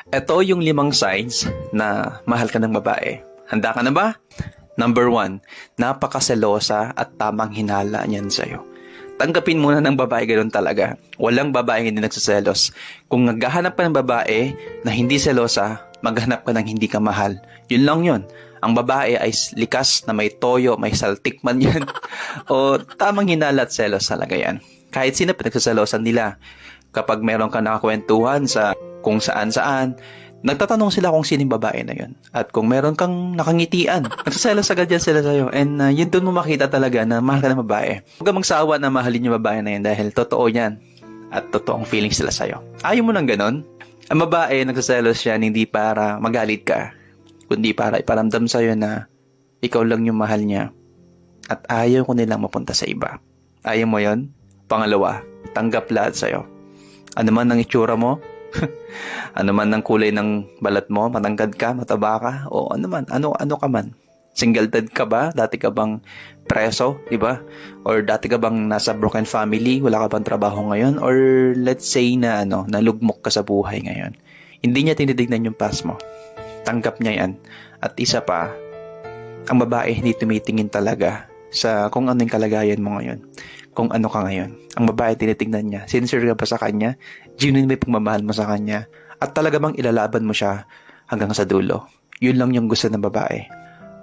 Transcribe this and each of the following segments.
Ito yung 5 signs na mahal ka ng babae. Handa ka na ba? Number 1, napakaselosa at tamang hinala niyan sa'yo. Tanggapin muna ng babae ganoon talaga. Walang babae hindi nagsiselos. Kung naghahanap ka ng babae na hindi selosa, maghanap ka ng hindi ka mahal. Yun lang yun. Ang babae ay likas na may toyo, may saltik man yan. O tamang hinala at selos talaga yan. Kahit sino pinagsaselosan nila. Kapag meron ka nakakwentuhan sa kung saan-saan, nagtatanong sila kung sino yung babae na yun. At kung meron kang nakangitian, nagsaselos agad yan sila sa'yo. And yun doon mo makita talaga na mahal ka ng babae. Huwag ka magsawa na mahalin yung babae na yun dahil totoo yan. At totoong feelings sila sa'yo. Ayaw mo ng ganon? Ang babae, nagsaselos yan hindi para magalit ka, kundi para iparamdam sa'yo na ikaw lang yung mahal niya. At ayaw ko nilang mapunta sa iba. Ayaw mo yon? Pangalawa, tanggap lahat sa'yo. Ano man ang itsura mo, ano man ang kulay ng balat mo, matangkad ka, mataba ka, o ano man, ano ka man. Single dad ka ba? Dati ka bang preso, di ba? Or dati ka bang nasa broken family, wala ka bang trabaho ngayon? Or let's say na nalugmok ka sa buhay ngayon. Hindi niya tinitignan yung past mo. Tanggap niya yan. At isa pa, ang babae hindi tumitingin talaga sa kung ano yung kalagayan mo ngayon. Kung ano ka ngayon. Ang babae tinitingnan niya. Sincere ka ba sa kanya? Genuine may pagmamahal mo sa kanya? At talaga bang ilalaban mo siya hanggang sa dulo? Yun lang yung gusto ng babae.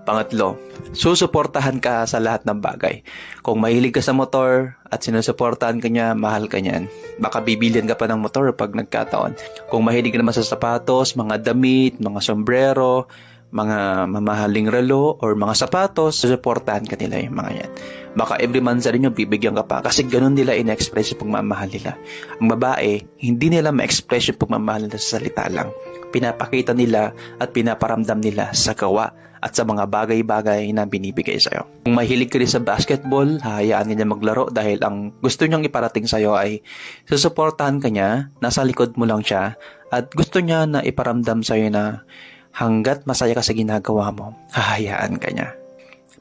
Pangatlo, susuportahan ka sa lahat ng bagay. Kung mahilig ka sa motor at sinusuportahan ka niya, mahal ka niyan. Baka bibilihan ka pa ng motor pag nagkataon. Kung mahilig ka naman sa sapatos, mga damit, mga sombrero, mga mamahaling relo, or mga sapatos, susuportahan ka nila yung mga yan. Baka every month sa rin yung bibigyan ka pa kasi ganun nila in-express yung pagmamahal nila. Ang babae, hindi nila ma-express yung pagmamahal nila sa salita lang. Pinapakita nila at pinaparamdam nila sa gawa at sa mga bagay-bagay na binibigay sa'yo. Kung mahilig ka rin sa basketball, hayaan nila maglaro dahil ang gusto niyang iparating sa'yo ay susuportahan ka niya, nasa likod mo lang siya, at gusto niya na iparamdam sa'yo na hanggat masaya ka sa ginagawa mo, hahayaan ka niya.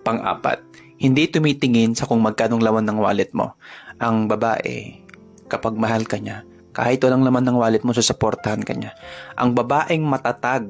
Pang-apat, hindi tumitingin sa kung magkanong laman ng wallet mo. Ang babae, kapag mahal ka niya, kahit walang laman ng wallet mo, susuportahan ka niya. Ang babaeng matatag,